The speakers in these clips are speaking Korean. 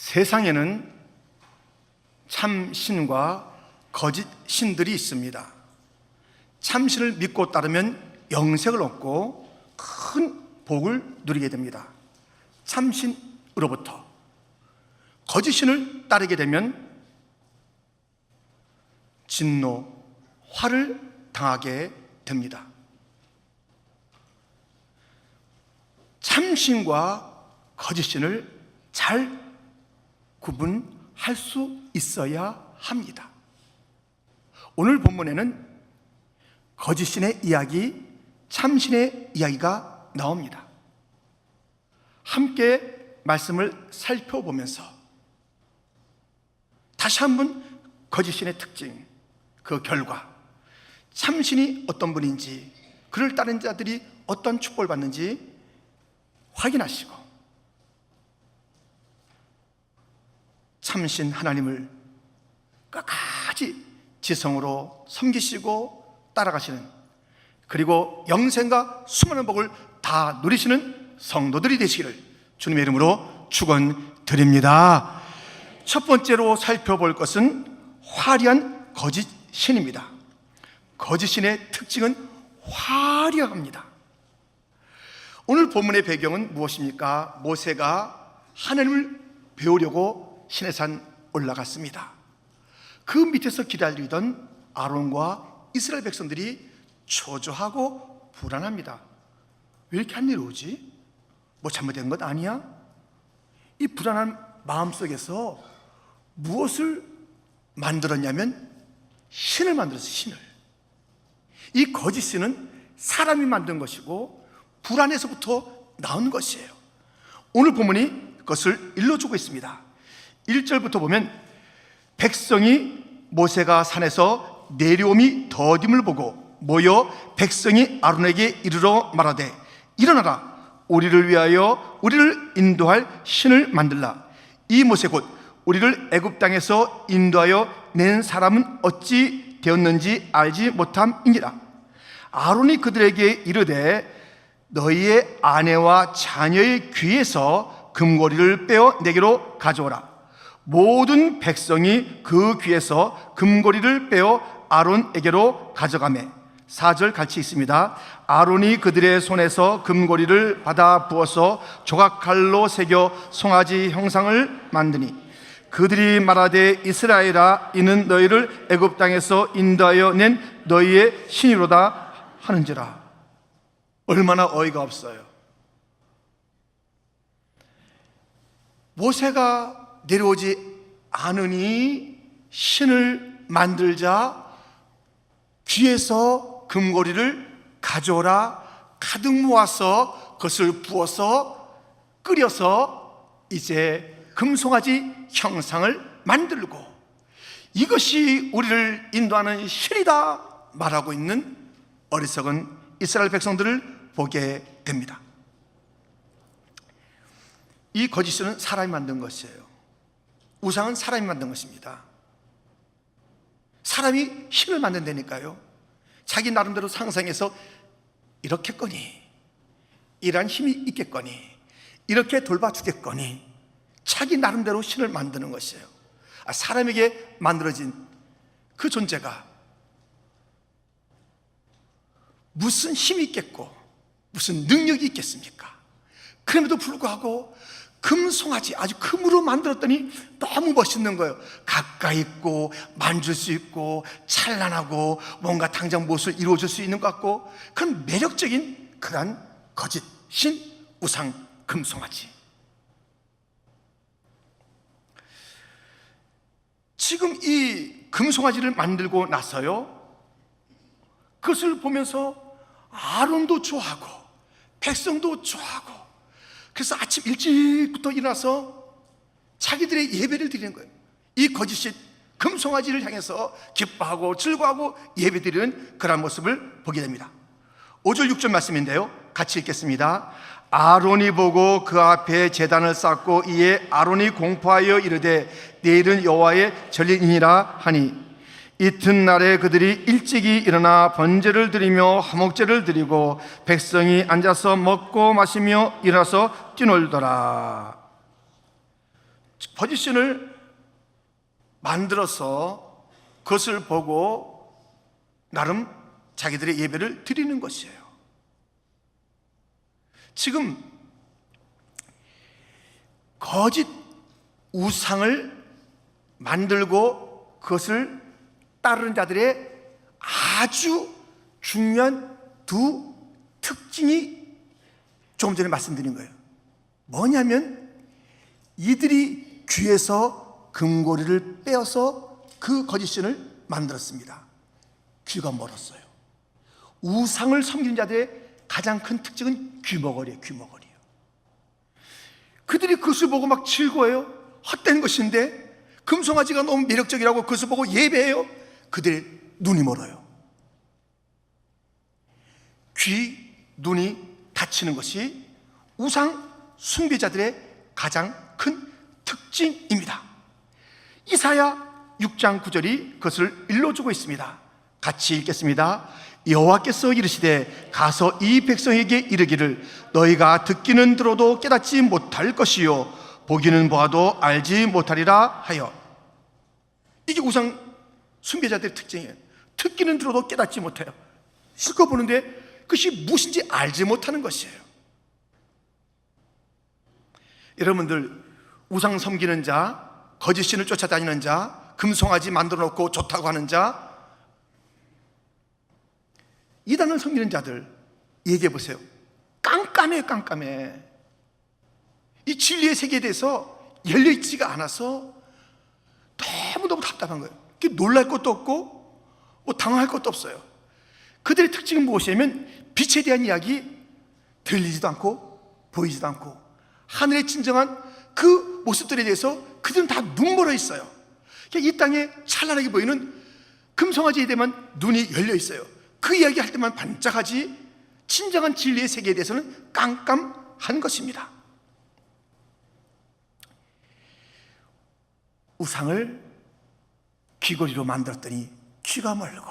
세상에는 참 신과 거짓 신들이 있습니다. 참신을 믿고 따르면 영생을 얻고 큰 복을 누리게 됩니다. 참신으로부터 거짓 신을 따르게 되면 진노, 화를 당하게 됩니다. 참신과 거짓 신을 잘 구분할 수 있어야 합니다. 오늘 본문에는 거짓 신의 이야기, 참신의 이야기가 나옵니다. 함께 말씀을 살펴보면서 다시 한번 거짓 신의 특징, 그 결과, 참신이 어떤 분인지, 그를 따르는 자들이 어떤 축복을 받는지 확인하시고 참신 하나님을 끝까지 지성으로 섬기시고 따라가시는, 그리고 영생과 수많은 복을 다 누리시는 성도들이 되시기를 주님의 이름으로 축원드립니다. 첫 번째로 살펴볼 것은 화려한 거짓 신입니다. 거짓 신의 특징은 화려합니다. 오늘 본문의 배경은 무엇입니까? 모세가 하나님을 배우려고 시내산 올라갔습니다. 그 밑에서 기다리던 아론과 이스라엘 백성들이 초조하고 불안합니다. 왜 이렇게 안 내려오지? 뭐 잘못된 것 아니야? 이 불안한 마음속에서 무엇을 만들었냐면 신을 만들었어요. 신을. 이 거짓 신은 사람이 만든 것이고 불안에서부터 나온 것이에요. 오늘 본문이 그것을 일러주고 있습니다. 1절부터 보면 백성이 모세가 산에서 내려옴이 더딤을 보고 모여 백성이 아론에게 이르러 말하되 일어나라, 우리를 위하여 우리를 인도할 신을 만들라. 이 모세 곧 우리를 애굽 땅에서 인도하여 낸 사람은 어찌 되었는지 알지 못함이니라. 아론이 그들에게 이르되 너희의 아내와 자녀의 귀에서 금고리를 빼어 내게로 가져오라. 모든 백성이 그 귀에서 금고리를 빼어 아론에게로 가져가매 4절 같이 있습니다. 아론이 그들의 손에서 금고리를 받아 부어서 조각칼로 새겨 송아지 형상을 만드니 그들이 말하되 이스라엘아, 이는 너희를 애굽 땅에서 인도하여 낸 너희의 신이로다 하는지라. 얼마나 어이가 없어요. 모세가 내려오지 않으니 신을 만들자 귀에서 금고리를 가져오라, 가득 모아서 그것을 부어서 끓여서 이제 금송아지 형상을 만들고 이것이 우리를 인도하는 신이다 말하고 있는 어리석은 이스라엘 백성들을 보게 됩니다. 이 거짓 신은 사람이 만든 것이에요. 우상은 사람이 만든 것입니다. 사람이 신을 만든다니까요. 자기 나름대로 상상해서 이렇게거니, 이러한 힘이 있겠거니, 이렇게 돌봐주겠거니, 자기 나름대로 신을 만드는 것이에요. 사람에게 만들어진 그 존재가 무슨 힘이 있겠고 무슨 능력이 있겠습니까? 그럼에도 불구하고 금송아지, 아주 금으로 만들었더니 너무 멋있는 거예요. 가까이 있고 만질 수 있고 찬란하고 뭔가 당장 무엇을 이루어줄 수 있는 것 같고 그런 매력적인 그런 거짓 신, 우상, 금송아지. 지금 이 금송아지를 만들고 나서요, 그것을 보면서 아론도 좋아하고 백성도 좋아하고, 그래서 아침 일찍부터 일어나서 자기들의 예배를 드리는 거예요. 이 거짓신 금송아지를 향해서 기뻐하고 즐거워하고 예배드리는 그런 모습을 보게 됩니다. 5절 6절 말씀인데요, 같이 읽겠습니다. 아론이 보고 그 앞에 제단을 쌓고 이에 아론이 공포하여 이르되 내일은 여호와의 전례이니라 하니 이튿날에 그들이 일찍이 일어나 번제를 드리며 화목제를 드리고 백성이 앉아서 먹고 마시며 일어나서 뛰놀더라. 거짓신을 만들어서 그것을 보고 나름 자기들의 예배를 드리는 것이에요. 지금 거짓 우상을 만들고 그것을 따르는 자들의 아주 중요한 두 특징이 조금 전에 말씀드린 거예요. 뭐냐면 이들이 귀에서 금고리를 빼어서 그 거짓신을 만들었습니다. 귀가 멀었어요. 우상을 섬기는 자들의 가장 큰 특징은 귀머거리예요. 귀머거리예요. 그들이 그것을 보고 막 즐거워해요. 헛된 것인데 금송아지가 너무 매력적이라고 그것을 보고 예배해요. 그들의 눈이 멀어요. 귀, 눈이 닫히는 것이 우상 숭배자들의 가장 큰 특징입니다. 이사야 6장 9절이 그것을 일러주고 있습니다. 같이 읽겠습니다. 여호와께서 이르시되 가서 이 백성에게 이르기를 너희가 듣기는 들어도 깨닫지 못할 것이요 보기는 보아도 알지 못하리라 하여. 이게 우상 숭배자들의 특징이에요. 듣기는 들어도 깨닫지 못해요. 실컷 보는데 그것이 무엇인지 알지 못하는 것이에요. 여러분들, 우상 섬기는 자, 거짓신을 쫓아다니는 자, 금송아지 만들어 놓고 좋다고 하는 자, 이단을 섬기는 자들 얘기해 보세요. 깜깜해요. 깜깜해. 이 진리의 세계에 대해서 열려있지가 않아서 너무너무 답답한 거예요. 놀랄 것도 없고 뭐 당황할 것도 없어요. 그들의 특징은 무엇이냐면 빛에 대한 이야기 들리지도 않고 보이지도 않고 하늘의 진정한 그 모습들에 대해서 그들은 다 눈멀어 있어요. 이 땅에 찬란하게 보이는 금송아지에 대한 눈이 열려 있어요. 그 이야기 할 때만 반짝하지 진정한 진리의 세계에 대해서는 깜깜한 것입니다. 우상을 귀걸이로 만들었더니 귀가 멀고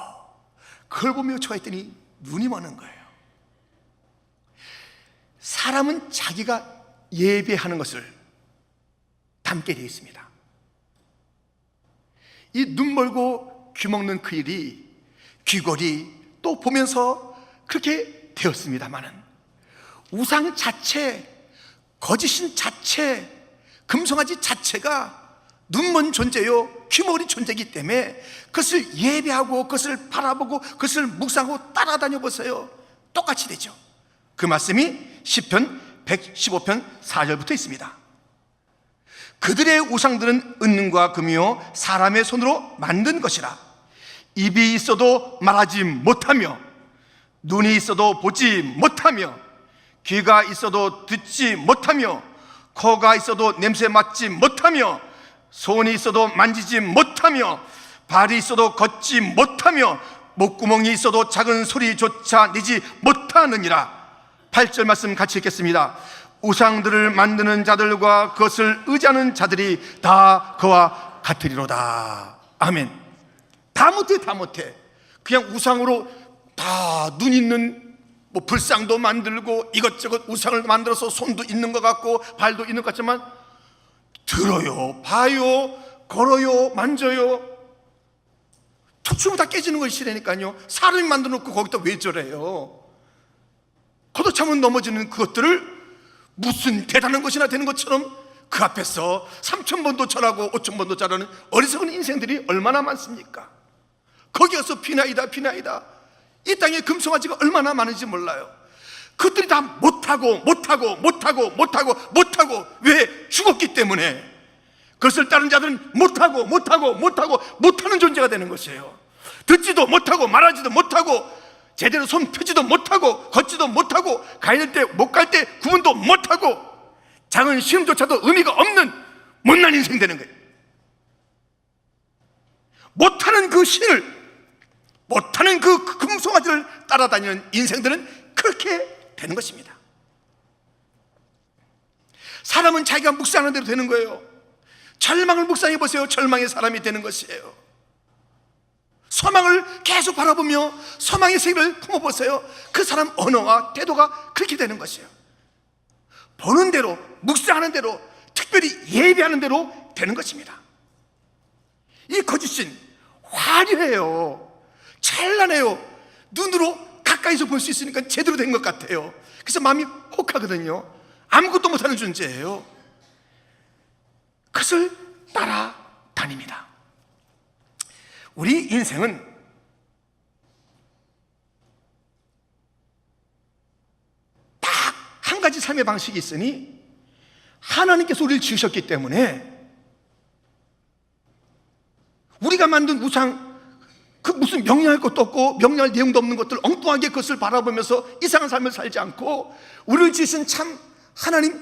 그걸 보며 좋아했더니 눈이 머는 거예요. 사람은 자기가 예배하는 것을 담게 되어 있습니다. 이 눈 멀고 귀 먹는 그 일이 귀걸이 또 보면서 그렇게 되었습니다마는 우상 자체, 거짓신 자체, 금송아지 자체가 눈먼 존재요 귀머거린 존재이기 때문에 그것을 예배하고 그것을 바라보고 그것을 묵상하고 따라다녀 보세요. 똑같이 되죠. 그 말씀이 시편 115편 4절부터 있습니다. 그들의 우상들은 은과 금이요 사람의 손으로 만든 것이라. 입이 있어도 말하지 못하며 눈이 있어도 보지 못하며 귀가 있어도 듣지 못하며 코가 있어도 냄새 맡지 못하며 손이 있어도 만지지 못하며 발이 있어도 걷지 못하며 목구멍이 있어도 작은 소리조차 내지 못하느니라. 8절 말씀 같이 읽겠습니다. 우상들을 만드는 자들과 그것을 의지하는 자들이 다 그와 같으리로다. 아멘. 다 못해, 다 못해. 그냥 우상으로 다 눈 있는 뭐 불상도 만들고 이것저것 우상을 만들어서 손도 있는 것 같고 발도 있는 것 같지만 들어요, 봐요, 걸어요, 만져요. 투추면 다 깨지는 것이라니까요. 사람이 만들어 놓고 거기다 왜 저래요? 걷어차면 넘어지는 그것들을 무슨 대단한 것이나 되는 것처럼 그 앞에서 3,000번도 절하고 5,000번도 절하는 어리석은 인생들이 얼마나 많습니까? 거기 가서 비나이다 비나이다. 이 땅에 금송아지가 얼마나 많은지 몰라요. 그들이 다 못하고 왜? 죽었기 때문에. 그것을 따른 자들은 못하는 존재가 되는 것이에요. 듣지도 못하고 말하지도 못하고 제대로 손 펴지도 못하고 걷지도 못하고 가야 될 때 못 갈 때 구분도 못하고 작은 시름조차도 의미가 없는 못난 인생 되는 거예요. 못하는 그 신을, 못하는 그 금송아지를 따라다니는 인생들은 그렇게 되는 것입니다. 사람은 자기가 묵상하는 대로 되는 거예요. 절망을 묵상해 보세요. 절망의 사람이 되는 것이에요. 소망을 계속 바라보며 소망의 세계를 품어보세요. 그 사람 언어와 태도가 그렇게 되는 것이에요. 보는 대로, 묵상하는 대로, 특별히 특별히 예배하는 대로 되는 것입니다. 이 거짓신 화려해요. 찬란해요. 눈으로 가까이서 볼 수 있으니까 제대로 된 것 같아요. 그래서 마음이 혹하거든요. 아무것도 못하는 존재예요. 그것을 따라다닙니다. 우리 인생은 딱 한 가지 삶의 방식이 있으니 하나님께서 우리를 지으셨기 때문에 우리가 만든 우상, 그 무슨 명령할 것도 없고 명령할 내용도 없는 것들 엉뚱하게 그것을 바라보면서 이상한 삶을 살지 않고 우리를 지으신 참 하나님,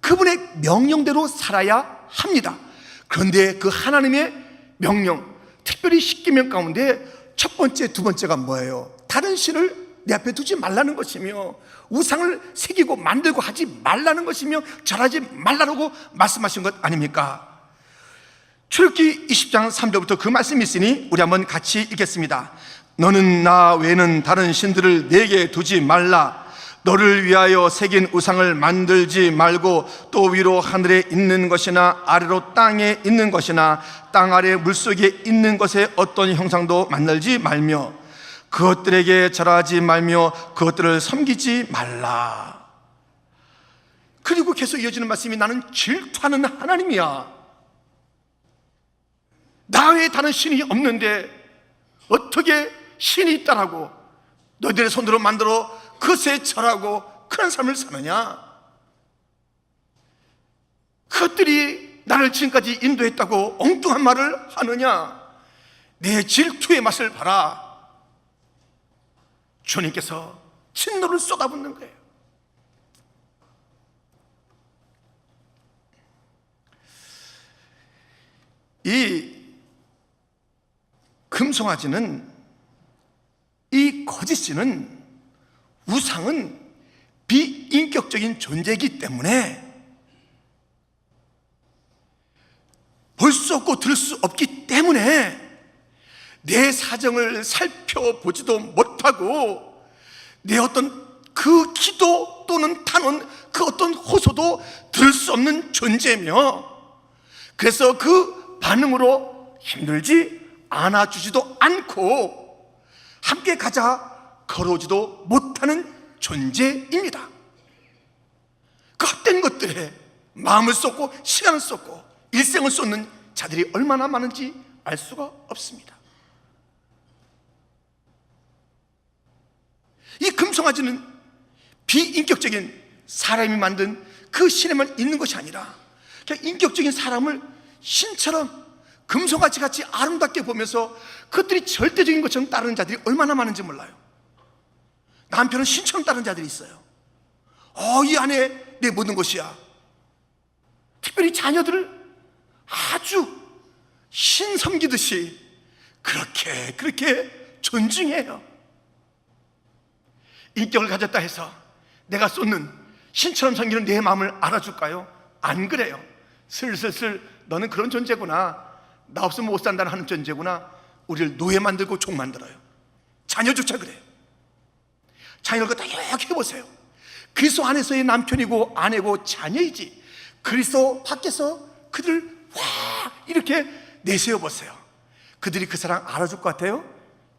그분의 명령대로 살아야 합니다. 그런데 그 하나님의 명령, 특별히 10계명 가운데 첫 번째, 두 번째가 뭐예요? 다른 신을 내 앞에 두지 말라는 것이며 우상을 새기고 만들고 하지 말라는 것이며 절하지 말라고 말씀하신 것 아닙니까? 출애굽기 20장 3절부터 그 말씀이 있으니 우리 한번 같이 읽겠습니다. 너는 나 외에는 다른 신들을 내게 두지 말라. 너를 위하여 새긴 우상을 만들지 말고 또 위로 하늘에 있는 것이나 아래로 땅에 있는 것이나 땅 아래 물속에 있는 것에 어떤 형상도 만들지 말며 그것들에게 절하지 말며 그것들을 섬기지 말라. 그리고 계속 이어지는 말씀이 나는 질투하는 하나님이야. 나 외에 다른 신이 없는데 어떻게 신이 있다라고 너희들의 손으로 만들어 그것에 절하고 그런 삶을 사느냐? 그것들이 나를 지금까지 인도했다고 엉뚱한 말을 하느냐? 내 질투의 맛을 봐라. 주님께서 진노를 쏟아붓는 거예요. 이 금송아지는, 이 거짓신은, 우상은 비인격적인 존재이기 때문에 볼 수 없고 들을 수 없기 때문에 내 사정을 살펴보지도 못하고 내 어떤 그 기도 또는 탄원, 그 어떤 호소도 들을 수 없는 존재며, 그래서 그 반응으로 힘들지 안아주지도 않고 함께 가자 걸어오지도 못하는 존재입니다. 그 헛된 것들에 마음을 쏟고 시간을 쏟고 일생을 쏟는 자들이 얼마나 많은지 알 수가 없습니다. 이 금송아지는 비인격적인 사람이 만든 그 신에만 있는 것이 아니라 그냥 인격적인 사람을 신처럼 금송아지 같이 아름답게 보면서 그것들이 절대적인 것처럼 따르는 자들이 얼마나 많은지 몰라요. 남편은 신처럼 따르는 자들이 있어요. 이 안에 내 모든 것이야. 특별히 자녀들을 아주 신 섬기듯이 그렇게 존중해요. 인격을 가졌다 해서 내가 쏟는 신처럼 섬기는 내 마음을 알아줄까요? 안 그래요. 슬슬슬 너는 그런 존재구나, 나 없으면 못 산다는 하는 존재구나, 우리를 노예 만들고 종 만들어요. 자녀조차 그래요. 자녀를 갖다 이렇게 해보세요. 그리스도 안에서의 남편이고 아내고 자녀이지 그리스도 밖에서 그들 이렇게 내세워 보세요. 그들이 그 사랑 알아줄 것 같아요?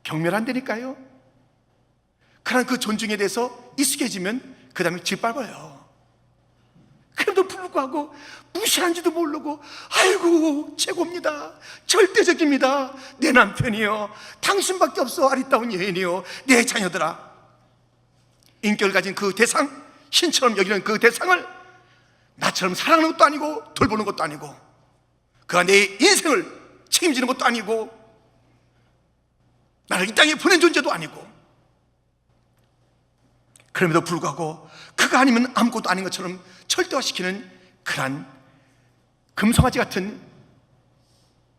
경멸한다니까요. 그런 그 존중에 대해서 익숙해지면 그 다음에 짓밟아요. 그래도 불구하고 무시한지도 모르고 아이고 최고입니다, 절대적입니다, 내 남편이요, 당신밖에 없어, 아리따운 여인이요, 내 자녀들아. 인격을 가진 그 대상, 신처럼 여기는 그 대상을 나처럼 사랑하는 것도 아니고 돌보는 것도 아니고 그가 내 인생을 책임지는 것도 아니고 나를 이 땅에 보낸 존재도 아니고, 그럼에도 불구하고 그가 아니면 아무것도 아닌 것처럼 절대화시키는 그러한 금송아지 같은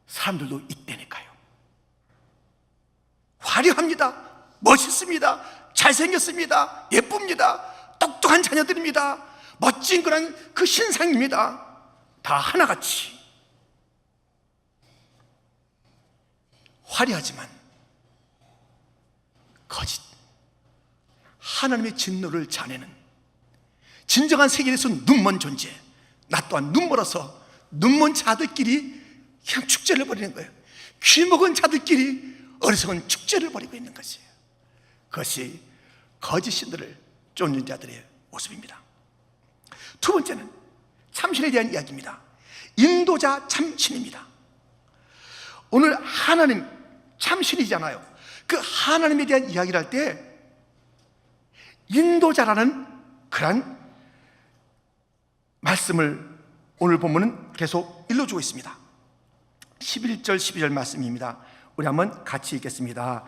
사람들도 있다니까요. 화려합니다, 멋있습니다, 잘생겼습니다, 예쁩니다, 똑똑한 자녀들입니다, 멋진 그런 그 신상입니다. 다 하나같이 화려하지만 거짓, 하나님의 진노를 자내는 진정한 세계에서 눈먼 존재, 나 또한 눈멀어서 눈먼 자들끼리 그냥 축제를 벌이는 거예요. 귀먹은 자들끼리 어리석은 축제를 벌이고 있는 것이에요. 그것이 거짓 신들을 쫓는 자들의 모습입니다. 두 번째는 참신에 대한 이야기입니다. 인도자 참신입니다. 오늘 하나님 참신이잖아요. 그 하나님에 대한 이야기를 할 때 인도자라는 그런 말씀을 오늘 본문은 계속 일러주고 있습니다. 11절 12절 말씀입니다. 우리 한번 같이 읽겠습니다.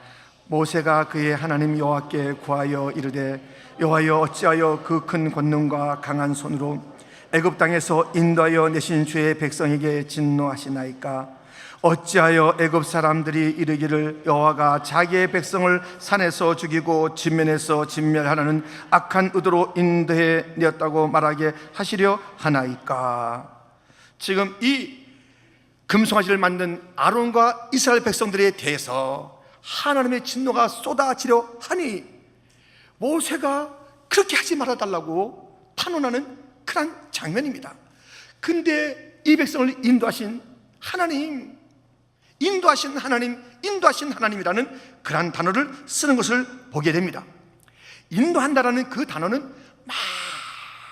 모세가 그의 하나님 여호와께 구하여 이르되 여호와여 어찌하여 그 큰 권능과 강한 손으로 애굽 땅에서 인도하여 내신 주의 백성에게 진노하시나이까? 어찌하여 애굽 사람들이 이르기를 여호와가 자기의 백성을 산에서 죽이고 진면에서 진멸하라는 악한 의도로 인도해 내었다고 말하게 하시려 하나이까? 지금 이 금송아지를 만든 아론과 이스라엘 백성들에 대해서 하나님의 진노가 쏟아지려 하니 모세가 그렇게 하지 말아달라고 탄원하는 그런 장면입니다. 근데 이 백성을 인도하신 하나님, 인도하신 하나님이라는 그런 단어를 쓰는 것을 보게 됩니다. 인도한다라는 그 단어는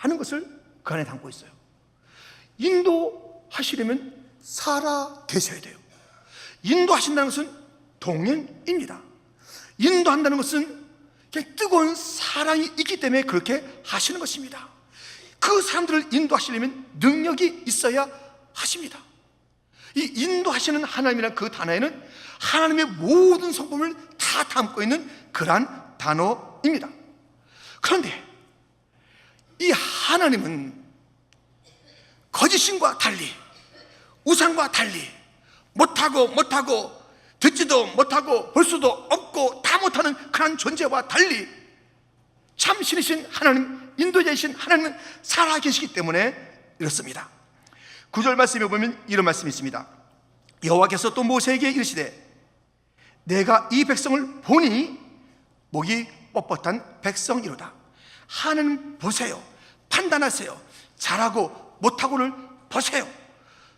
많은 것을 그 안에 담고 있어요. 인도하시려면 살아 계셔야 돼요. 인도하신다는 것은 동행입니다. 인도한다는 것은 그냥 뜨거운 사랑이 있기 때문에 그렇게 하시는 것입니다. 그 사람들을 인도하시려면 능력이 있어야 하십니다. 이 인도하시는 하나님이라는 그 단어에는 하나님의 모든 성품을 다 담고 있는 그러한 단어입니다. 그런데 이 하나님은 거짓신과 달리, 우상과 달리 못하고 듣지도 못하고 볼 수도 없고 다 못하는 그런 존재와 달리 참신이신 하나님, 인도자이신 하나님은 살아계시기 때문에 이렇습니다. 9절 말씀에 보면 이런 말씀이 있습니다. 여호와께서 또 모세에게 이르시되 내가 이 백성을 보니 목이 뻣뻣한 백성이로다. 하나님 보세요. 판단하세요. 잘하고 못하고를 보세요.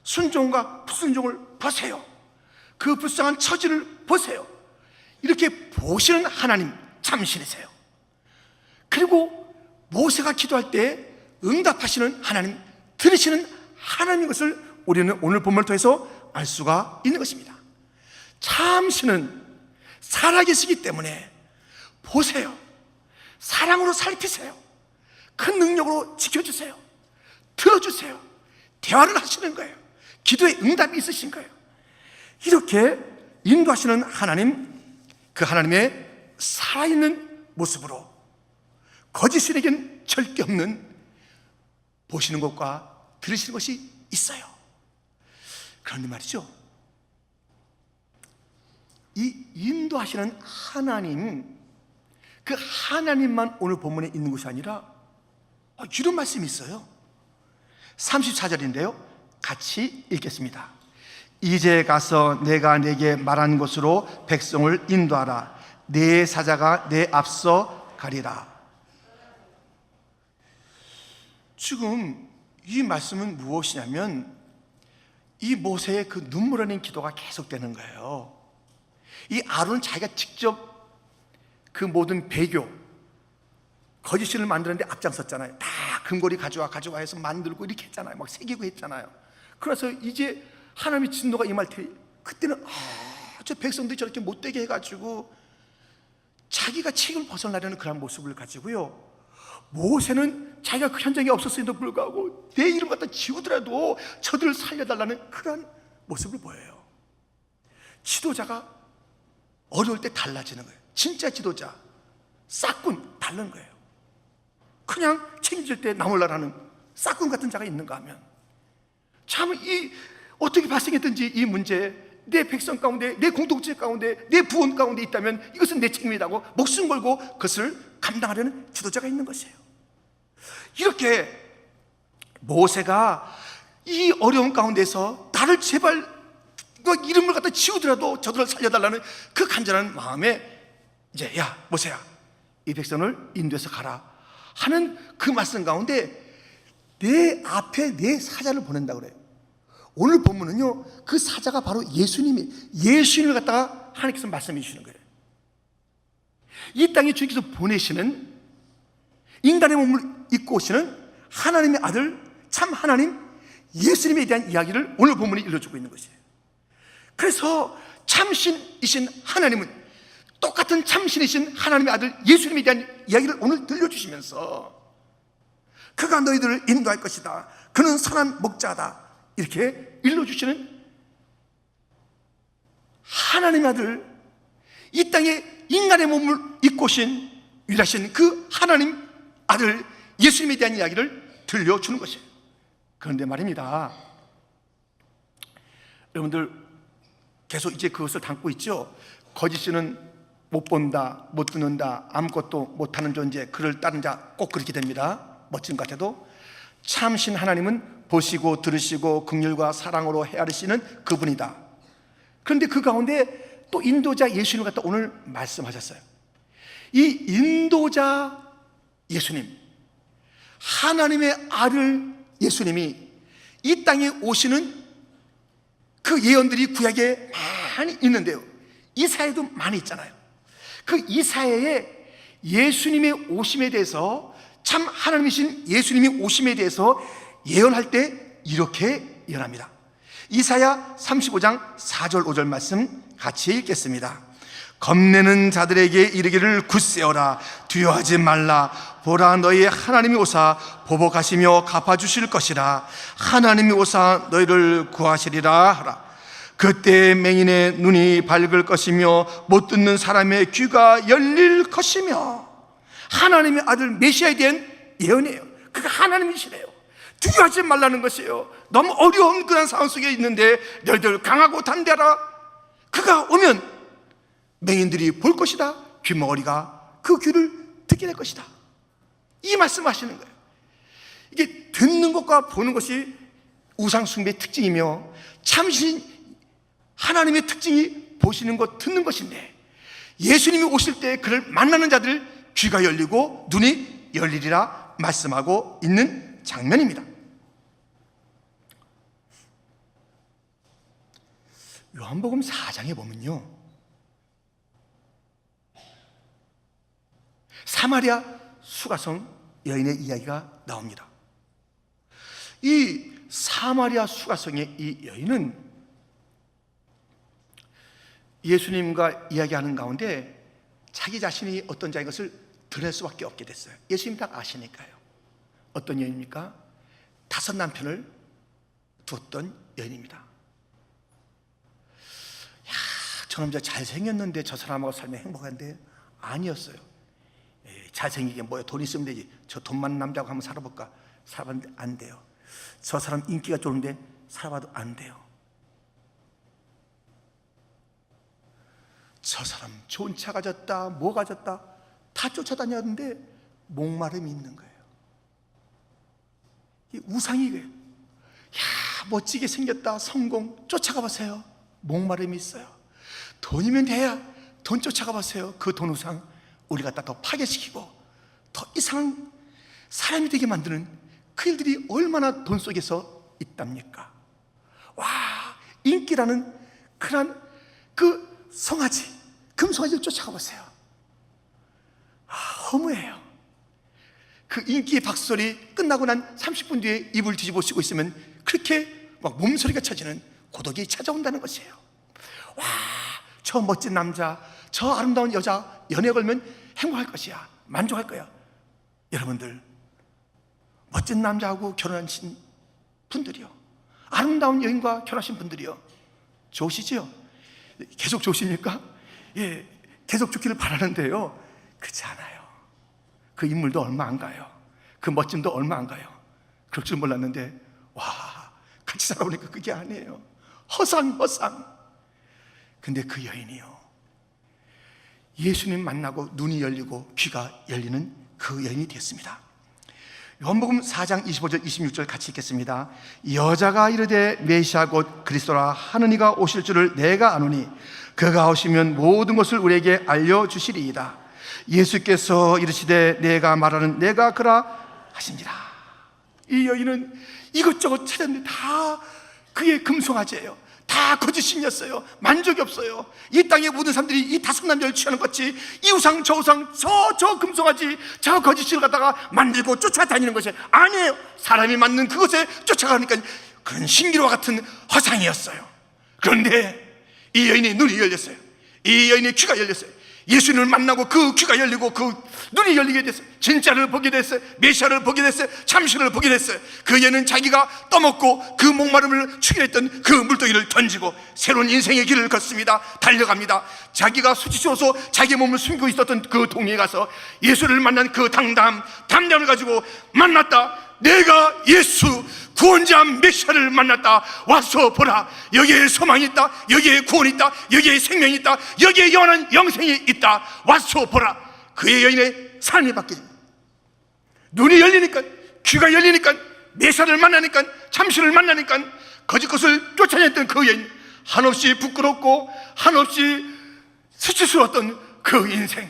순종과 불순종을 보세요. 그 불쌍한 처지를 보세요. 이렇게 보시는 하나님 참신이세요. 그리고 모세가 기도할 때 응답하시는 하나님, 들으시는 하나님인 것을 우리는 오늘 본문을 통해서 알 수가 있는 것입니다. 참신은 살아계시기 때문에 보세요. 사랑으로 살피세요. 큰 능력으로 지켜주세요. 들어주세요. 대화를 하시는 거예요. 기도에 응답이 있으신 거예요. 이렇게 인도하시는 하나님, 그 하나님의 살아있는 모습으로 거짓신에겐 절대 없는 보시는 것과 들으시는 것이 있어요. 그런데 말이죠, 이 인도하시는 하나님, 그 하나님만 오늘 본문에 있는 것이 아니라 이런 말씀이 있어요. 34절인데요 같이 읽겠습니다. 이제 가서 내가 네게 말한 곳으로 백성을 인도하라. 네 사자가 내 앞서 가리라. 지금 이 말씀은 무엇이냐면 이 모세의 그 눈물 흘린 기도가 계속되는 거예요. 이 아론은 자기가 직접 그 모든 배교, 거짓신을 만드는데 앞장섰잖아요. 다 금고리 가져와 해서 만들고 이렇게 했잖아요. 막 새기고 했잖아요. 그래서 이제 하나님의 진노가 임할 때 그때는 저 백성들이 저렇게 못되게 해가지고 자기가 책임을 벗어나려는 그런 모습을 가지고요, 모세는 자기가 그 현장에 없었음에도 불구하고 내 이름 갖다 지우더라도 저들을 살려달라는 그런 모습을 보여요. 지도자가 어려울 때 달라지는 거예요. 진짜 지도자, 싹군 다른 거예요. 그냥 책임질 때 나몰라라는 싹군 같은 자가 있는가 하면 참 이 어떻게 발생했든지 이 문제, 내 백성 가운데, 내 공동체 가운데, 내 부원 가운데 있다면 이것은 내 책임이라고 목숨 걸고 그것을 감당하려는 지도자가 있는 것이에요. 이렇게 모세가 이 어려운 가운데서 나를 제발 이름을 갖다 지우더라도 저들을 살려달라는 그 간절한 마음에 이제 야 모세야 이 백성을 인도해서 가라 하는 그 말씀 가운데 내 앞에 내 사자를 보낸다 그래요. 오늘 본문은요, 그 사자가 바로 예수님을 갖다가 하나님께서 말씀해 주시는 거예요. 이 땅에 주님께서 보내시는, 인간의 몸을 입고 오시는 하나님의 아들, 참 하나님 예수님에 대한 이야기를 오늘 본문이 일러주고 있는 것이에요. 그래서 참신이신 하나님은, 똑같은 참신이신 하나님의 아들 예수님에 대한 이야기를 오늘 들려주시면서, 그가 너희들을 인도할 것이다, 그는 선한 목자다, 이렇게 일러주시는 하나님의 아들, 이 땅에 인간의 몸을 입고 오신 유일하신 그 하나님 아들 예수님에 대한 이야기를 들려주는 것이에요. 그런데 말입니다, 여러분들 계속 이제 그것을 담고 있죠. 거짓은 못 본다, 못 듣는다, 아무것도 못하는 존재, 그를 따른 자 꼭 그렇게 됩니다. 멋진 것 같아도 참신 하나님은 보시고 들으시고 긍휼과 사랑으로 헤아리시는 그분이다. 그런데 그 가운데 또 인도자 예수님을 갖다 오늘 말씀하셨어요. 이 인도자 예수님, 하나님의 아들 예수님이 이 땅에 오시는 그 예언들이 구약에 많이 있는데요, 이사야에도 많이 있잖아요. 그 이사야에 예수님의 오심에 대해서, 참 하나님이신 예수님이 오심에 대해서 예언할 때 이렇게 예언합니다. 이사야 35장 4절 5절 말씀 같이 읽겠습니다. 겁내는 자들에게 이르기를 굳세어라, 두려워하지 말라. 보라, 너희의 하나님이 오사 보복하시며 갚아주실 것이라. 하나님이 오사 너희를 구하시리라 하라. 그때 맹인의 눈이 밝을 것이며 못 듣는 사람의 귀가 열릴 것이며. 하나님의 아들 메시아에 대한 예언이에요. 그가 하나님이시래요. 두려워하지 말라는 것이에요. 너무 어려운 그런 상황 속에 있는데 너희들 강하고 담대하라. 그가 오면 맹인들이 볼 것이다, 귀머거리가 그 귀를 듣게 될 것이다, 이 말씀하시는 거예요. 이게 듣는 것과 보는 것이 우상숭배의 특징이며 참신 하나님의 특징이 보시는 것, 듣는 것인데, 예수님이 오실 때 그를 만나는 자들 귀가 열리고 눈이 열리리라 말씀하고 있는 장면입니다. 요한복음 4장에 보면요, 사마리아 수가성 여인의 이야기가 나옵니다. 이 사마리아 수가성의 이 여인은 예수님과 이야기하는 가운데 자기 자신이 어떤 자인 것을 드러낼 수밖에 없게 됐어요. 예수님 다 아시니까요. 어떤 여인입니까? 5 남편을 두었던 여인입니다. 야, 저 남자 잘생겼는데 저 사람하고 살면 행복한데, 아니었어요. 잘생기게 뭐야, 돈 있으면 되지, 저 돈 많은 남자하고 한번 살아볼까, 살아봤는데 안 돼요. 저 사람 인기가 좋은데 살아봐도 안 돼요. 저 사람 좋은 차 가졌다, 뭐 가졌다, 다 쫓아다녔는데 목마름이 있는 거예요. 이 우상이에요. 야, 멋지게 생겼다, 성공, 쫓아가 보세요, 목마름이 있어요. 돈이면 돼야, 돈 쫓아가 보세요. 그 돈 우상 우리 갖다 더 파괴시키고 더 이상한 사람이 되게 만드는 그 일들이 얼마나 돈 속에서 있답니까? 와, 인기라는 그런 그 송아지, 금송아지를 쫓아가 보세요. 허무해요. 그 인기의 박수소리 끝나고 난 30분 뒤에 이불 뒤집어 쓰고 있으면 그렇게 막 몸소리가 쳐지는 고독이 찾아온다는 것이에요. 와, 저 멋진 남자, 저 아름다운 여자 연애 걸면 행복할 것이야, 만족할 거야. 여러분들, 멋진 남자하고 결혼하신 분들이요, 아름다운 여인과 결혼하신 분들이요, 좋으시지요? 계속 좋으십니까? 예, 계속 좋기를 바라는데요, 그렇지 않아요. 그 인물도 얼마 안 가요. 그 멋짐도 얼마 안 가요. 그럴 줄 몰랐는데, 와, 같이 살아보니까 그게 아니에요. 허상. 근데 그 여인이요, 예수님 만나고 눈이 열리고 귀가 열리는 그 여인이 됐습니다. 요한복음 4장 25절 26절 같이 읽겠습니다. 여자가 이르되 메시아 곧 그리스도라 하는 이가 오실 줄을 내가 아노니 그가 오시면 모든 것을 우리에게 알려주시리이다. 예수께서 이르시되 내가 말하는 내가 그라 하시니라. 이 여인은 이것저것 찾았는데 다 그의 금송아지예요. 다 거짓신이었어요. 만족이 없어요. 이 땅에 모든 사람들이 이 다섯 남자를 취하는 것 같이 이 우상 저 우상 저 금송아지 저 거짓신을 갖다가 만들고 쫓아다니는 것이 아니에요. 사람이 만든 그것에 쫓아가니까 그런 신기루와 같은 허상이었어요. 그런데 이 여인의 눈이 열렸어요. 이 여인의 귀가 열렸어요. 예수님을 만나고 그 귀가 열리고 그 눈이 열리게 됐어요. 진짜를 보게 됐어요. 메시아를 보게 됐어요. 참신을 보게 됐어요. 그 여인은 자기가 떠먹고 그 목마름을 축일했던 그 물동이를 던지고 새로운 인생의 길을 걷습니다. 달려갑니다. 자기가 수치스러워서 자기 몸을 숨기고 있었던 그 동네에 가서 예수를 만난 그 담담을 가지고 만났다. 내가 예수 구원자 메시아를 만났다. 와서 보라. 여기에 소망이 있다. 여기에 구원이 있다. 여기에 생명이 있다. 여기에 영원한 영생이 있다. 와서 보라. 그의 여인의 삶이 바뀌니다. 눈이 열리니까, 귀가 열리니까, 메시아를 만나니까, 참신을 만나니까 거짓 것을 쫓아냈던 그 여인, 한없이 부끄럽고 한없이 수치스러웠던 그 인생,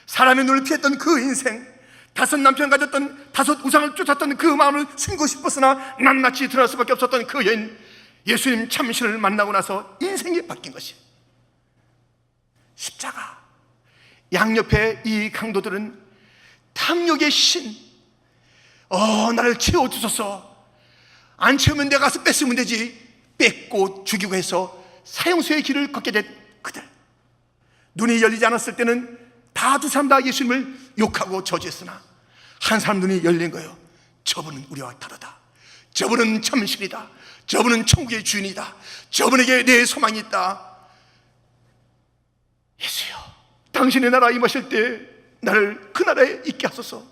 사람의 눈을 피했던 그 인생, 다섯 남편 가졌던 다섯 우상을 쫓았던 그 마음을 숨기고 싶었으나 낱낱이 드러날 수밖에 없었던 그 여인, 예수님 참신을 만나고 나서 인생이 바뀐 것이 십자가. 양옆에 이 강도들은 탐욕의 신, 나를 채워주소서, 안 채우면 내가 가서 뺏으면 되지, 뺏고 죽이고 해서 사형수의 길을 걷게 된 그들. 눈이 열리지 않았을 때는 다 두 사람 다 예수님을 욕하고 저주했으나 한 사람 눈이 열린 거예요. 저분은 우리와 다르다. 저분은 참신이다. 저분은 천국의 주인이다. 저분에게 내 소망이 있다. 예수여, 당신의 나라 임하실 때 나를 그 나라에 있게 하소서.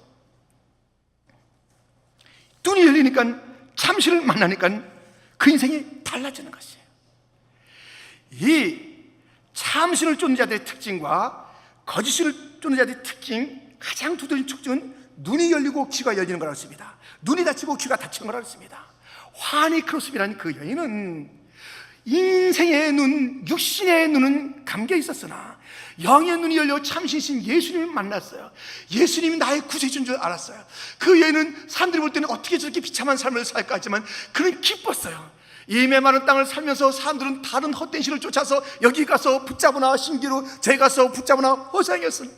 눈이 열리니까, 참신을 만나니까 그 인생이 달라지는 것이에요. 이 참신을 쫓는 자들의 특징과 거짓을 쫓는 자들의 특징, 가장 두드러진 특징은 눈이 열리고 귀가 열리는 거라고 했습니다. 눈이 닫히고 귀가 닫히는 거라고 했습니다. 환히 크로스비라는 그 여인은 인생의 눈, 육신의 눈은 감겨 있었으나 영의 눈이 열려 참신이신 예수님을 만났어요. 예수님이 나의 구세주인 줄 알았어요. 그 여인은 사람들이 볼 때는 어떻게 저렇게 비참한 삶을 살까 했지만 그는 기뻤어요. 이 메마른 땅을 살면서 사람들은 다른 헛된 신을 쫓아서 여기 가서 붙잡으나 신기루, 저기 가서 붙잡으나 허상이었어요.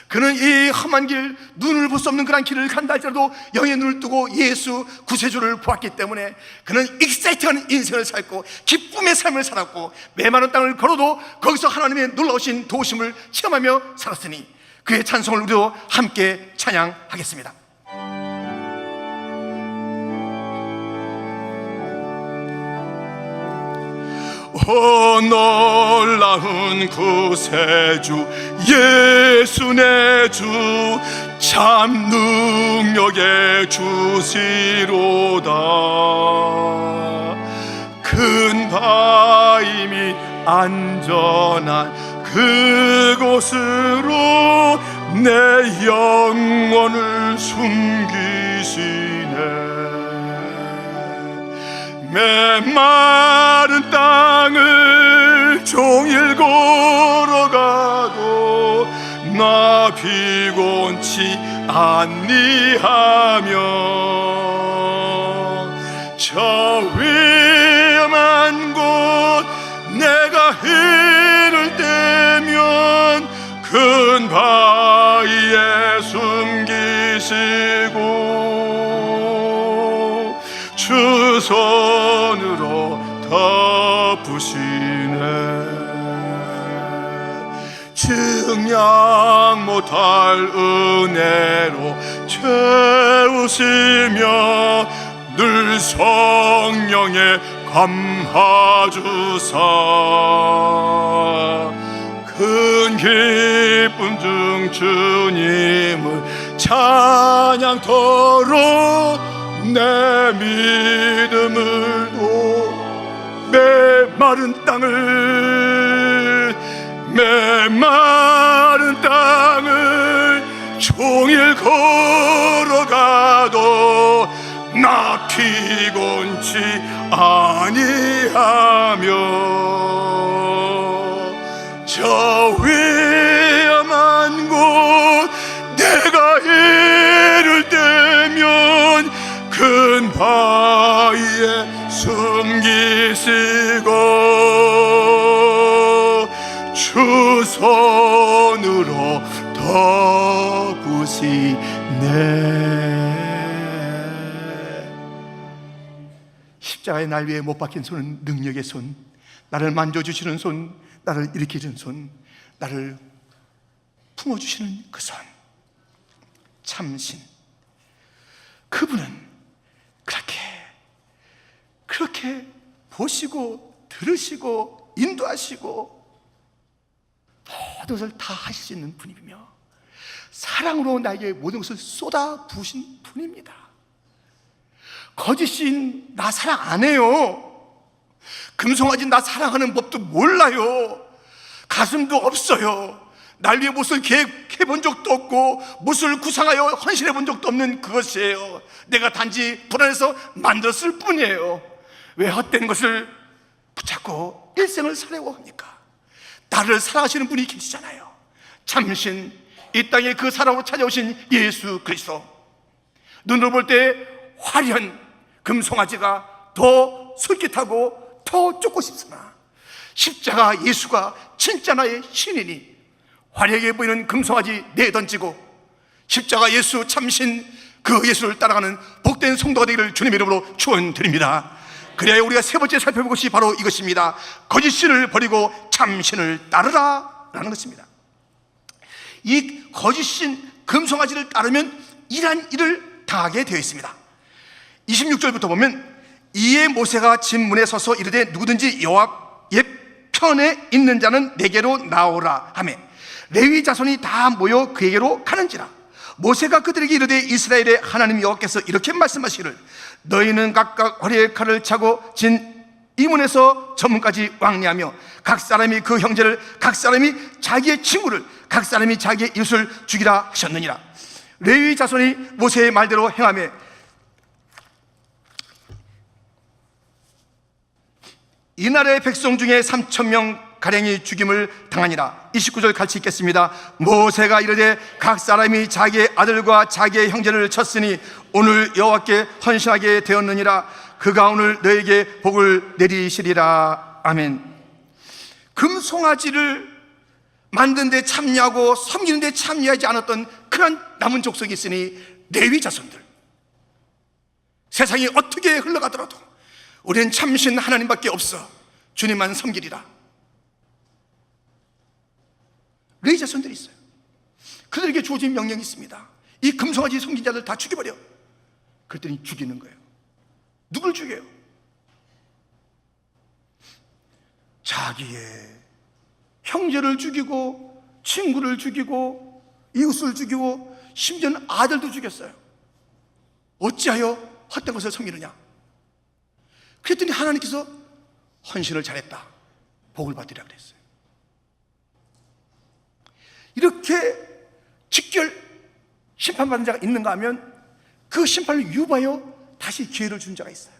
그는 이 험한 길, 눈을 볼 수 없는 그런 길을 간다 할지라도 영의 눈을 뜨고 예수 구세주를 보았기 때문에 그는 익사이트한 인생을 살고 기쁨의 삶을 살았고, 메마른 땅을 걸어도 거기서 하나님의 놀라우신 도우심을 체험하며 살았으니 그의 찬송을 우리도 함께 찬양하겠습니다. 오 놀라운 구세주 예수 내 주, 참 능력의 주시로다. 큰 바위 및 안전한 그곳으로 내 영혼을 숨기시네. 메마른 땅을 종일 걸어가도 나 피곤치 않니하며, 저 위험한 곳 내가 이를 때면 큰 바위에 숨기시고 주 손으로 덮으시네. 증량 못할 은혜로 채우시며 늘 성령에 감화주사 큰 기쁨 중 주님을 찬양토록 내 믿음을 도 메마른 땅을 종일 걸어가도 나 피곤치 아니하며, 저 위험한 곳 내가 이를 때면 큰 십자가에 숨기시고 주 손으로 덮으시네. 십자가의 날 위에 못 박힌 손은 능력의 손, 나를 만져주시는 손, 나를 일으켜주는 손, 나를 품어주시는 그 손, 참신. 그분은 그렇게 보시고 들으시고 인도하시고 모든 것을 다 하실 수 있는 분이며 사랑으로 나에게 모든 것을 쏟아 부으신 분입니다. 거짓인 나 사랑 안 해요. 금송아지 나 사랑하는 법도 몰라요. 가슴도 없어요. 날 위해 무엇을 계획해 본 적도 없고 무엇을 구상하여 헌신해 본 적도 없는 그것이에요. 내가 단지 불안해서 만들었을 뿐이에요. 왜 헛된 것을 붙잡고 일생을 살려고 합니까? 나를 사랑하시는 분이 계시잖아요. 참신, 이 땅에 그 사랑으로 찾아오신 예수 그리스도. 눈으로 볼 때 화려한 금송아지가 더 솔깃하고 더 쫓고 싶으나 십자가 예수가 진짜 나의 신이니 화려하게 보이는 금송아지 내던지고 십자가 예수 참신 그 예수를 따라가는 복된 성도가 되기를 주님의 이름으로 축원드립니다. 그래야 우리가 세 번째 살펴볼 것이 바로 이것입니다. 거짓신을 버리고 참신을 따르라 라는 것입니다. 이 거짓신 금송아지를 따르면 이러한 일을 당하게 되어 있습니다. 26절부터 보면 이에 모세가 진 문에 서서 이르되 누구든지 여호와 편에 있는 자는 내게로 나오라 하매 레위 자손이 다 모여 그에게로 가는지라. 모세가 그들에게 이르되 이스라엘의 하나님 여호와께서 이렇게 말씀하시기를 너희는 각각 허리에 칼을 차고 진 이 문에서 저 문까지 왕래하며 각 사람이 그 형제를 각 사람이 자기의 친구를 각 사람이 자기의 이웃을 죽이라 하셨느니라. 레위 자손이 모세의 말대로 행하며 이날의 백성 중에 3,000명 가량이 죽임을 당하니라. 29절 같이 읽겠습니다. 모세가 이르되 각 사람이 자기의 아들과 자기의 형제를 쳤으니 오늘 여호와께 헌신하게 되었느니라. 그가 오늘 너에게 복을 내리시리라. 아멘. 금송아지를 만드는 데 참여하고 섬기는 데 참여하지 않았던 그런 남은 족속이 있으니 레위 자손들. 세상이 어떻게 흘러가더라도 우리는 참신 하나님밖에 없어. 주님만 섬기리라. 레위 자손들이 있어요. 그들에게 주어진 명령이 있습니다. 이 금송아지 섬긴 자들 다 죽여버려. 그랬더니 죽이는 거예요. 누굴 죽여요? 자기의 형제를 죽이고 친구를 죽이고 이웃을 죽이고 심지어는 아들도 죽였어요. 어찌하여 헛된 것을 섬기느냐? 그랬더니 하나님께서 헌신을 잘했다, 복을 받으라 그랬어요. 이렇게 직결 심판받은 자가 있는가 하면 그 심판을 유보하여 다시 기회를 준 자가 있어요.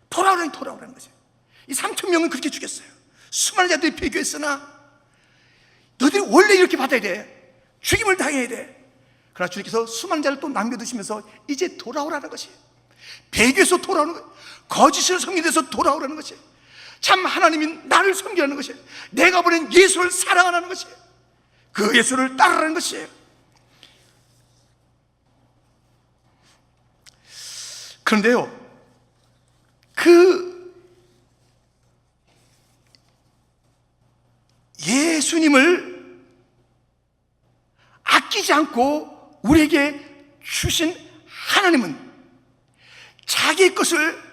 돌아오라는 거죠. 이 3,000명은 그렇게 죽였어요. 수많은 자들이 배교했으나 너희들이 원래 이렇게 받아야 돼. 죽임을 당해야 돼. 그러나 주님께서 수많은 자를 또 남겨두시면서 이제 돌아오라는 것이, 배교에서 돌아오는 것, 거짓을 섬기면서 돌아오라는 것이, 참 하나님이 나를 섬기라는 것이, 내가 보낸 예수를 사랑하라는 것이, 그 예수를 따르라는 것이에요. 그런데요, 그 예수님을 아끼지 않고 우리에게 주신 하나님은 자기의 것을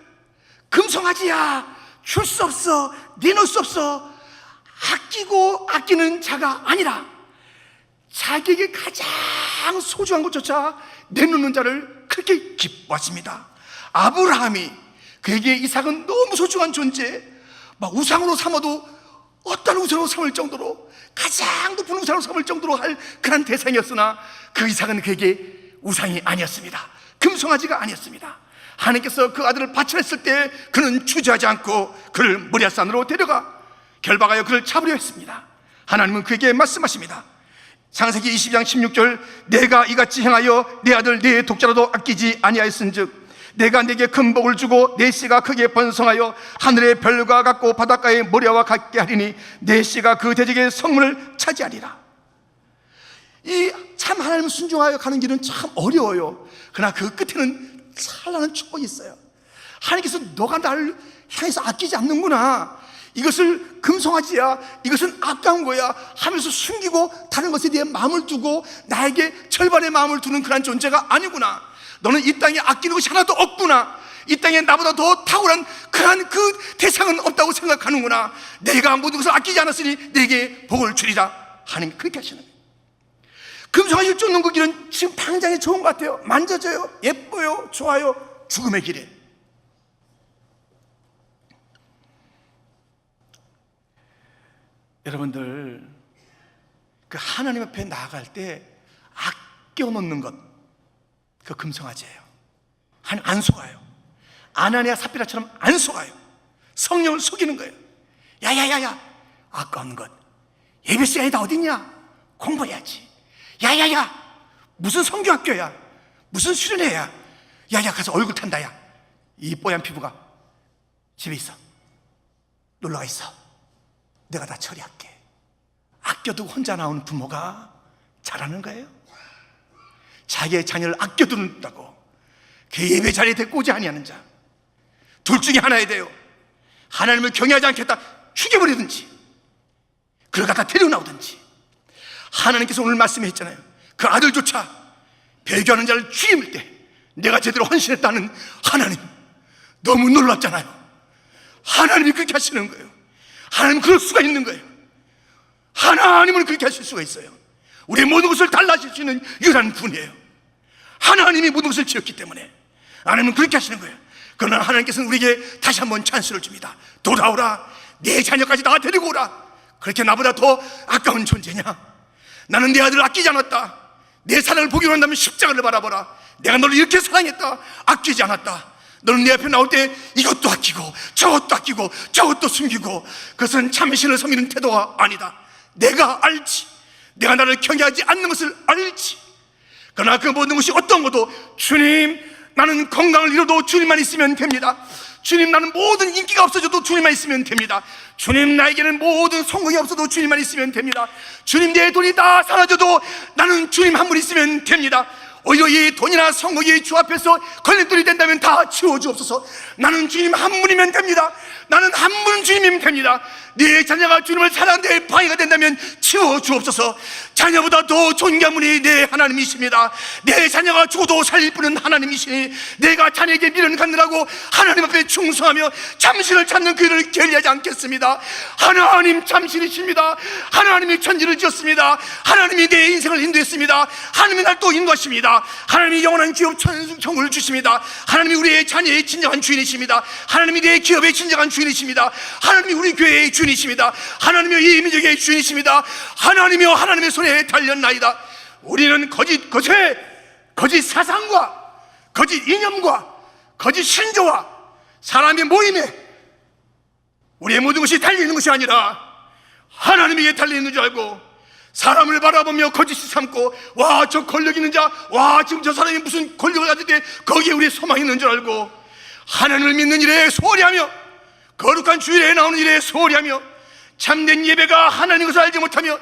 금송아지야 줄 수 없어, 내놓을 수 없어, 아끼고 아끼는 자가 아니라 자기에게 가장 소중한 것조차 내놓는 자를 그렇게 기뻐하십니다. 아브라함이 그에게 이삭은 너무 소중한 존재, 막 우상으로 삼아도 어떤 우상으로 삼을 정도로, 가장 높은 우상으로 삼을 정도로 할 그런 대상이었으나 그 이삭은 그에게 우상이 아니었습니다. 금송아지가 아니었습니다. 하나님께서 그 아들을 바쳐냈을 때 그는 주저하지 않고 그를 모리아산으로 데려가 결박하여 그를 잡으려 했습니다. 하나님은 그에게 말씀하십니다. 창세기 22장 16절, 내가 이같이 행하여 내 아들 내 독자라도 아끼지 아니하였은즉 내가 네게 큰 복을 주고 내 씨가 크게 번성하여 하늘의 별과 같고 바닷가의 모래와 같게 하리니 내 씨가 그 대적의 성문을 차지하리라. 이 참 하나님 순종하여 가는 길은 참 어려워요. 그러나 그 끝에는 찬란한 축복이 있어요. 하나님께서 너가 나를 향해서 아끼지 않는구나, 이것을 금송아지야, 이것은 아까운 거야 하면서 숨기고 다른 것에 대해 마음을 두고 나에게 절반의 마음을 두는 그런 존재가 아니구나, 너는 이 땅에 아끼는 것이 하나도 없구나, 이 땅에 나보다 더 탁월한 그러한 그 대상은 없다고 생각하는구나, 내가 모든 것을 아끼지 않았으니 내게 복을 주리라. 하나님 그렇게 하시는 거예요. 금송아지를 쫓는 그 길은 지금 당장에 좋은 것 같아요. 만져져요, 예뻐요, 좋아요. 죽음의 길에 여러분들, 그 하나님 앞에 나아갈 때 아껴 놓는 것, 그 금송아지예요. 하나님 안 속아요. 아나니아 삽비라처럼 안 속아요. 성령을 속이는 거예요. 야야야야, 아까운 것, 예배 시간이 다 어딨냐, 공부해야지. 야야야, 무슨 성경학교야, 무슨 수련회야, 야야 가서 얼굴 탄다. 야, 이 뽀얀 피부가 집에 있어, 놀러가 있어, 내가 다 처리할게. 아껴두고 혼자 나오는 부모가 잘하는 거예요. 자기의 자녀를 아껴둔다고 그 예배 자리에 데리고 오지 아니하는 자, 둘 중에 하나야 돼요. 하나님을 경외하지 않겠다, 죽여버리든지 그걸 갖다 데려나오든지. 하나님께서 오늘 말씀했잖아요. 그 아들조차 배교하는 자를 죽임을 때 내가 제대로 헌신했다는 하나님, 너무 놀랍잖아요. 하나님이 그렇게 하시는 거예요. 하나님은 그럴 수가 있는 거예요. 하나님은 그렇게 하실 수가 있어요. 우리의 모든 것을 달라질 수 있는 유일한 분이에요. 하나님이 모든 것을 지었기 때문에 하나님은 그렇게 하시는 거예요. 그러나 하나님께서는 우리에게 다시 한번 찬스를 줍니다. 돌아오라, 내 자녀까지 다 데리고 오라. 그렇게 나보다 더 아까운 존재냐? 나는 내 아들을 아끼지 않았다. 내 사랑을 보기로 한다면 십자가를 바라보라. 내가 너를 이렇게 사랑했다, 아끼지 않았다. 너는 내 앞에 나올 때 이것도 아끼고 저것도 아끼고 저것도 숨기고, 그것은 참신을 섬기는 태도가 아니다. 내가 알지, 내가 나를 경외하지 않는 것을 알지. 그러나 그 모든 것이 어떤 것도, 주님 나는 건강을 잃어도 주님만 있으면 됩니다. 주님 나는 모든 인기가 없어져도 주님만 있으면 됩니다. 주님 나에게는 모든 성공이 없어도 주님만 있으면 됩니다. 주님 내 돈이 다 사라져도 나는 주님 한 분 있으면 됩니다. 오히려 이 돈이나 성공이 주 앞에서 걸림돌이 된다면 다 치워주옵소서. 나는 주님 한 분이면 됩니다. 나는 한 분 주님이면 됩니다. 네 자녀가 주님을 사랑하는 방해가 된다면 치워주옵소서. 자녀보다 더 존귀한 분이 내 하나님이십니다. 내 자녀가 죽어도 살릴 분은 하나님이시니 내가 자녀에게 미련 갖느라고 하나님 앞에 충성하며 참신을 찾는 그 일을 게을리하지 않겠습니다. 하나님 참신이십니다. 하나님이 천지를 지었습니다. 하나님이 내 인생을 인도했습니다. 하나님이 날 또 인도하십니다. 하나님이 영원한 기업 천국을 주십니다. 하나님이 우리의 자녀의 진정한 주인이십니다. 하나님이 내 기업의 진정한 주인이십니다. 하나님이 우리 교회의 주인이십니다. 하나님이 이 민족의 주인이십니다. 하나님이여 하나님의 손에 달렸나이다. 우리는 거짓 것에, 거짓 사상과 거짓 이념과 거짓 신조와 사람의 모임에 우리의 모든 것이 달려있는 것이 아니라 하나님에게 달려있는 줄 알고, 사람을 바라보며 거짓을 삼고, 와 저 권력 있는 자, 와 지금 저 사람이 무슨 권력을 가질 때 거기에 우리의 소망이 있는 줄 알고, 하나님을 믿는 일에 소홀히 하며 거룩한 주일에 나오는 일에 소홀히 하며 참된 예배가 하나님 것을 알지 못하며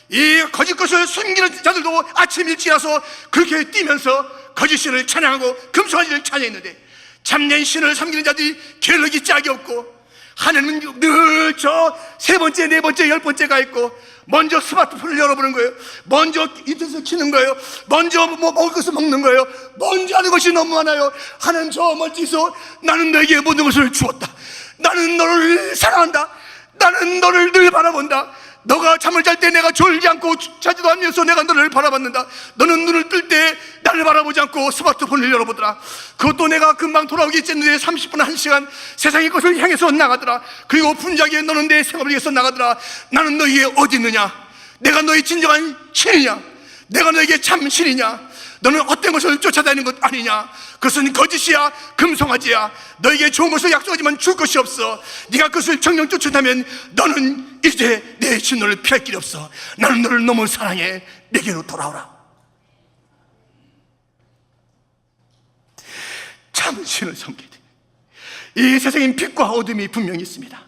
이 거짓 것을 숨기는 자들도 아침 일찍 일어나서 그렇게 뛰면서 거짓 신을 찬양하고 금송아지를 찬양했는데, 참된 신을 섬기는 자들이 계력이 짝이 없고, 하나님은 늘 저 세 번째, 네 번째, 열 번째가 있고, 먼저 스마트폰을 열어보는 거예요. 먼저 인터넷을 키는 거예요. 먼저 뭐 먹을 것을 먹는 거예요. 먼저 하는 것이 너무 많아요. 하나님 저 멀리서 나는 너에게 모든 것을 주었다. 나는 너를 사랑한다. 나는 너를 늘 바라본다. 너가 잠을 잘 때 내가 졸지 않고 자지도 않으면서 내가 너를 바라봤는다. 너는 눈을 뜰 때 나를 바라보지 않고 스마트폰을 열어보더라. 그것도 내가 금방 돌아오기 전에 30분 1시간 세상의 것을 향해서 나가더라. 그리고 분자기에 너는 내 생업을 위해서 나가더라. 나는 너희에 어디 있느냐? 내가 너희 진정한 신이냐? 내가 너에게 참 신이냐? 너는 어떤 것을 쫓아다니는 것 아니냐? 그것은 거짓이야, 금송아지야. 너에게 좋은 것을 약속하지만 줄 것이 없어. 네가 그것을 정령 쫓아다면 너는 이제 내 진노를 피할 길이 없어. 나는 너를 너무 사랑해. 내게로 돌아오라. 참 신을 섬기되 이 세상엔 빛과 어둠이 분명히 있습니다.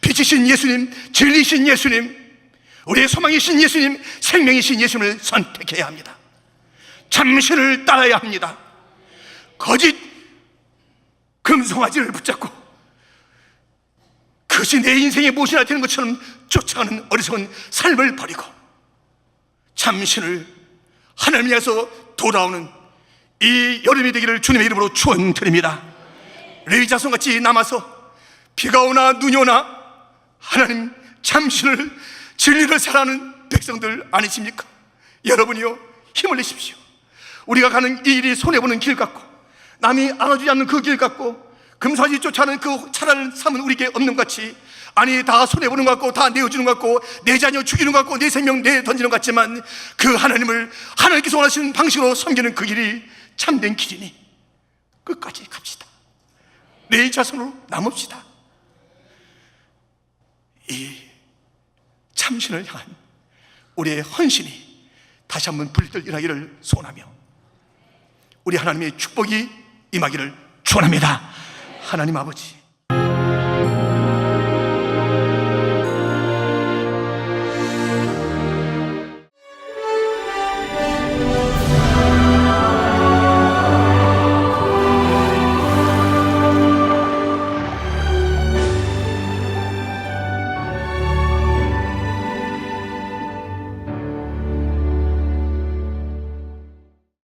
빛이신 예수님, 진리신 예수님, 우리의 소망이신 예수님, 생명이신 예수님을 선택해야 합니다. 참신을 따라야 합니다. 거짓 금송아지를 붙잡고 그것이 내 인생의 무엇이나 되는 것처럼 쫓아가는 어리석은 삶을 버리고 참신을 하나님 향해서 돌아오는 이 여름이 되기를 주님의 이름으로 축원드립니다. 레위 자손같이 남아서 비가 오나 눈이 오나 하나님 참신을 진리를 사랑하는 백성들 아니십니까? 여러분이요, 힘을 내십시오. 우리가 가는 이 일이 손해보는 길 같고 남이 알아주지 않는 그 길 같고 금사지 쫓아가는 그 차라리 삶은 우리에게 없는 것 같이, 아니 다 손해보는 것 같고 다 내어주는 것 같고 내 자녀 죽이는 것 같고 내 생명 내던지는 것 같지만 그 하나님을 하나님께서 원하시는 방식으로 섬기는 그 길이 참된 길이니 끝까지 갑시다. 내 자손으로 남읍시다. 이 참신을 향한 우리의 헌신이 다시 한번 불들 일하기를 소원하며 우리 하나님의 축복이 임하기를 축원합니다. 하나님 아버지,